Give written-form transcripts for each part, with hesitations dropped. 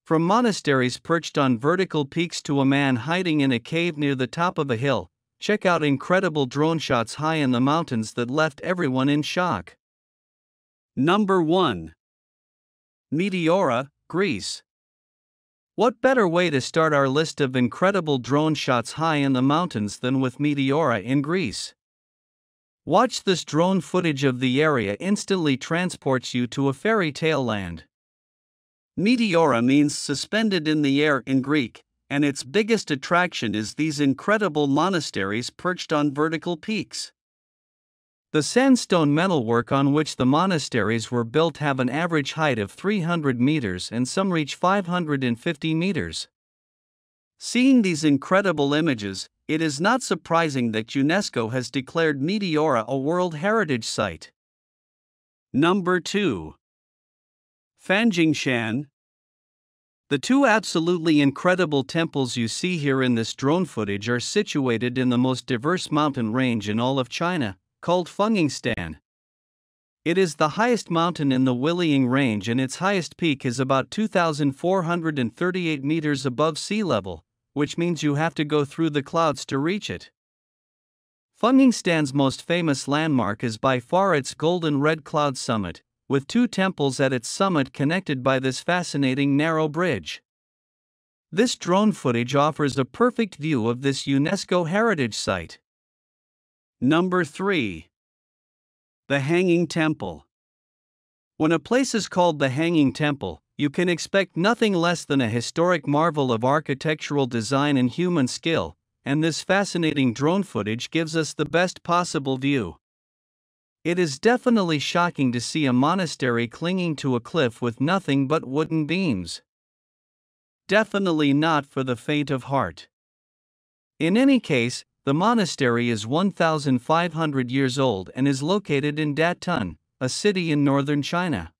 From monasteries perched on vertical peaks to a man hiding in a cave near the top of a hill, check out incredible drone shots high in the mountains that left everyone in shock. Number 1. Meteora, Greece. What better way to start our list of incredible drone shots high in the mountains than with Meteora in Greece? Watch this drone footage of the area instantly transports you to a fairy tale land. Meteora means suspended in the air in Greek, and its biggest attraction is these incredible monasteries perched on vertical peaks. The sandstone metalwork on which the monasteries were built have an average height of 300 meters and some reach 550 meters. Seeing these incredible images, it is not surprising that UNESCO has declared Meteora a World Heritage Site. Number 2. Fangling, Shan. The two absolutely incredible temples you see here in this drone footage are situated in the most diverse mountain range in all of China, called Fangling. It is the highest mountain in the Williang Range and its highest peak is about 2,438 meters above sea level, which means you have to go through the clouds to reach it. Fangling's most famous landmark is by far its golden red cloud summit, with two temples at its summit connected by this fascinating narrow bridge. This drone footage offers a perfect view of this UNESCO heritage site. Number 3. The Hanging Temple. When a place is called the Hanging Temple, you can expect nothing less than a historic marvel of architectural design and human skill, and this fascinating drone footage gives us the best possible view. It is definitely shocking to see a monastery clinging to a cliff with nothing but wooden beams. Definitely not for the faint of heart. In any case, the monastery is 1,500 years old and is located in Datun, a city in northern China.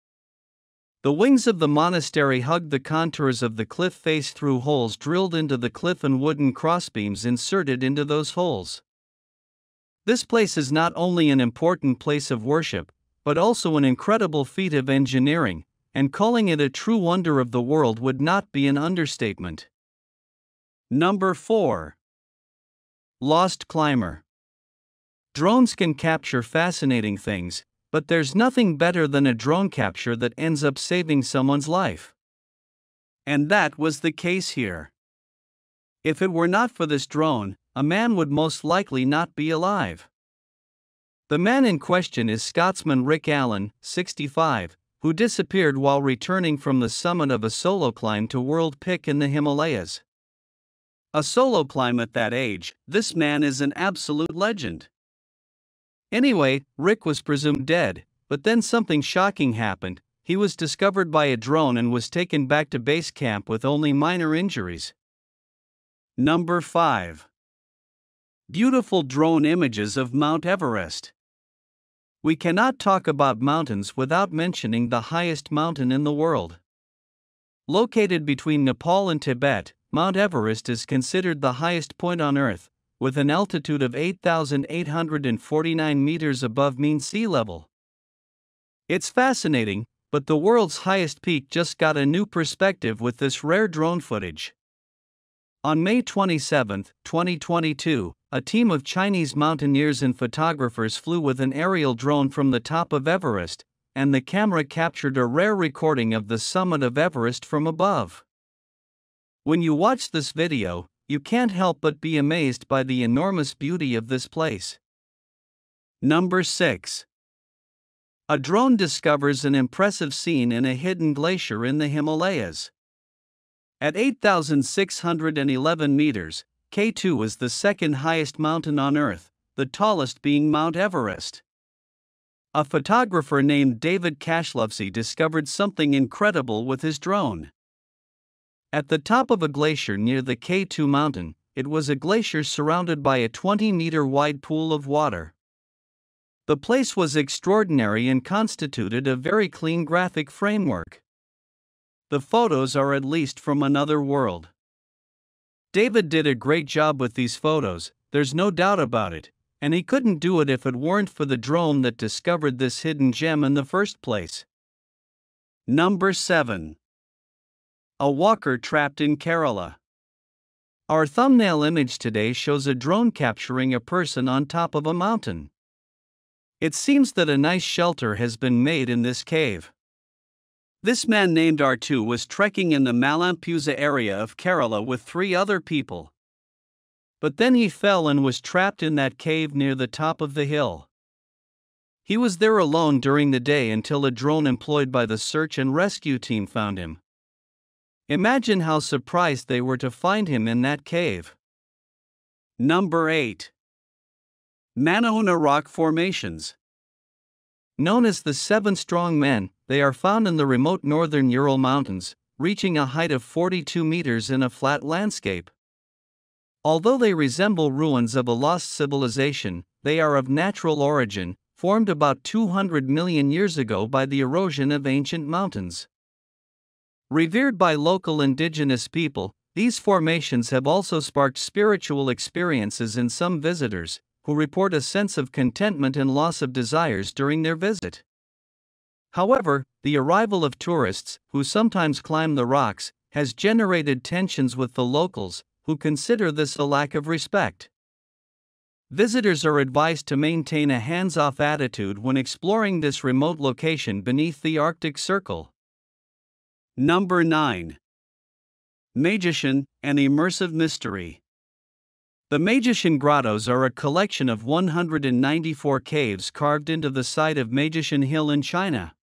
The wings of the monastery hug the contours of the cliff face through holes drilled into the cliff and wooden crossbeams inserted into those holes. This place is not only an important place of worship, but also an incredible feat of engineering, and calling it a true wonder of the world would not be an understatement. Number 4. Lost Climber. Drones can capture fascinating things, but there's nothing better than a drone capture that ends up saving someone's life. And that was the case here. If it were not for this drone, a man would most likely not be alive. The man in question is Scotsman Rick Allen, 65, who disappeared while returning from the summit of a solo climb to World Peak in the Himalayas. A solo climb at that age, this man is an absolute legend. Anyway, Rick was presumed dead, but then something shocking happened. He was discovered by a drone and was taken back to base camp with only minor injuries. Number 5. Beautiful drone images of Mount Everest. We cannot talk about mountains without mentioning the highest mountain in the world. Located between Nepal and Tibet, Mount Everest is considered the highest point on Earth, with an altitude of 8,849 meters above mean sea level. It's fascinating, but the world's highest peak just got a new perspective with this rare drone footage. On May 27, 2022, a team of Chinese mountaineers and photographers flew with an aerial drone from the top of Everest, and the camera captured a rare recording of the summit of Everest from above. When you watch this video, you can't help but be amazed by the enormous beauty of this place. Number 6. A drone discovers an impressive scene in a hidden glacier in the Himalayas. At 8,611 meters, K2 is the second highest mountain on Earth, the tallest being Mount Everest. A photographer named David Kashlovsky discovered something incredible with his drone. At the top of a glacier near the K2 mountain, it was a glacier surrounded by a 20-meter wide pool of water. The place was extraordinary and constituted a very clean graphic framework. The photos are at least from another world. David did a great job with these photos, there's no doubt about it, and he couldn't do it if it weren't for the drone that discovered this hidden gem in the first place. Number 7. A walker trapped in Kerala. Our thumbnail image today shows a drone capturing a person on top of a mountain. It seems that a nice shelter has been made in this cave. This man named R2 was trekking in the Malampuzha area of Kerala with 3 other people. But then he fell and was trapped in that cave near the top of the hill. He was there alone during the day until a drone employed by the search and rescue team found him. Imagine how surprised they were to find him in that cave. Number 8. Manahoona Rock Formations. Known as the 7 Strong Men, they are found in the remote northern Ural Mountains, reaching a height of 42 meters in a flat landscape. Although they resemble ruins of a lost civilization, they are of natural origin, formed about 200 million years ago by the erosion of ancient mountains. Revered by local indigenous people, these formations have also sparked spiritual experiences in some visitors, who report a sense of contentment and loss of desires during their visit. However, the arrival of tourists, who sometimes climb the rocks, has generated tensions with the locals, who consider this a lack of respect. Visitors are advised to maintain a hands-off attitude when exploring this remote location beneath the Arctic Circle. Number 9. Magician, an Immersive Mystery. The Magician Grottos are a collection of 194 caves carved into the side of Magician Hill in China.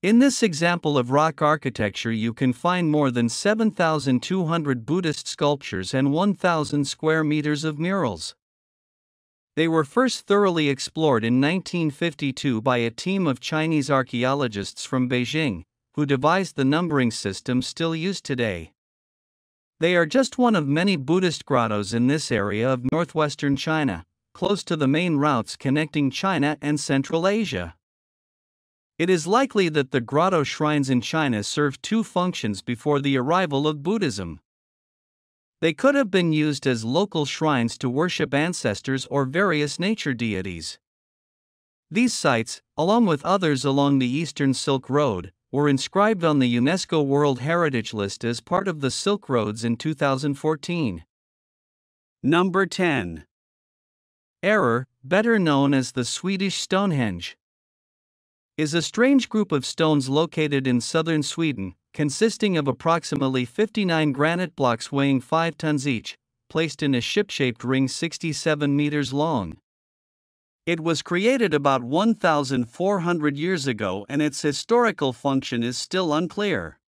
In this example of rock architecture you can find more than 7,200 Buddhist sculptures and 1,000 square meters of murals. They were first thoroughly explored in 1952 by a team of Chinese archaeologists from Beijing, who devised the numbering system still used today. They are just one of many Buddhist grottos in this area of northwestern China, close to the main routes connecting China and Central Asia. It is likely that the grotto shrines in China served 2 functions before the arrival of Buddhism. They could have been used as local shrines to worship ancestors or various nature deities. These sites, along with others along the Eastern Silk Road, were inscribed on the UNESCO World Heritage List as part of the Silk Roads in 2014. Number 10. Error, better known as the Swedish Stonehenge, is a strange group of stones located in southern Sweden, consisting of approximately 59 granite blocks weighing 5 tons each, placed in a ship-shaped ring 67 meters long. It was created about 1,400 years ago and its historical function is still unclear.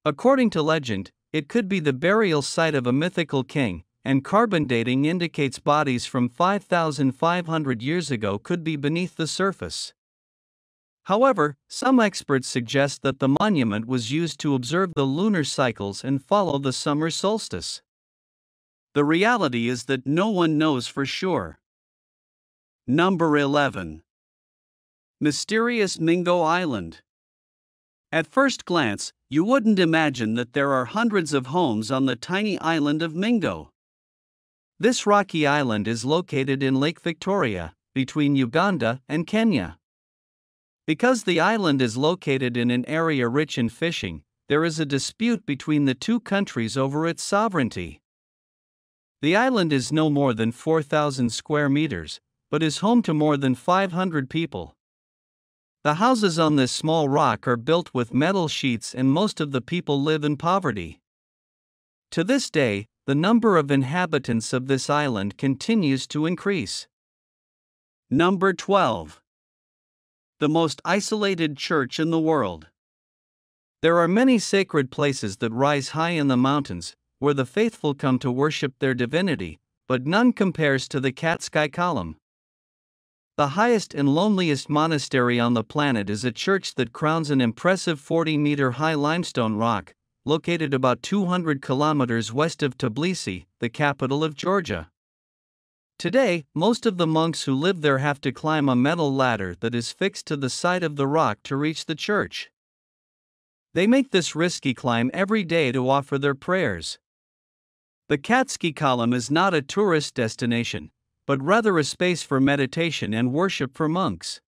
According to legend, it could be the burial site of a mythical king, and carbon dating indicates bodies from 5,500 years ago could be beneath the surface. However, some experts suggest that the monument was used to observe the lunar cycles and follow the summer solstice. The reality is that no one knows for sure. Number 11. Mysterious Mingo Island. At first glance, you wouldn't imagine that there are hundreds of homes on the tiny island of Mingo. This rocky island is located in Lake Victoria, between Uganda and Kenya. Because the island is located in an area rich in fishing, there is a dispute between the 2 countries over its sovereignty. The island is no more than 4,000 square meters, but is home to more than 500 people. The houses on this small rock are built with metal sheets and most of the people live in poverty. To this day, the number of inhabitants of this island continues to increase. Number 12. The most isolated church in the world. There are many sacred places that rise high in the mountains, where the faithful come to worship their divinity, but none compares to the Katski Column. The highest and loneliest monastery on the planet is a church that crowns an impressive 40-meter-high limestone rock, located about 200 kilometers west of Tbilisi, the capital of Georgia. Today, most of the monks who live there have to climb a metal ladder that is fixed to the side of the rock to reach the church. They make this risky climb every day to offer their prayers. The Katski Column is not a tourist destination, but rather a space for meditation and worship for monks.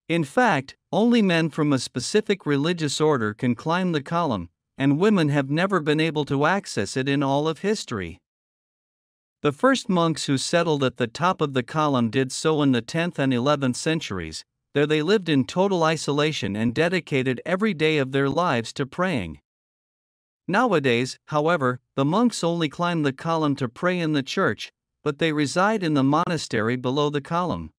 In fact, only men from a specific religious order can climb the column, and women have never been able to access it in all of history. The first monks who settled at the top of the column did so in the 10th and 11th centuries. There they lived in total isolation and dedicated every day of their lives to praying. Nowadays, however, the monks only climb the column to pray in the church, but they reside in the monastery below the column.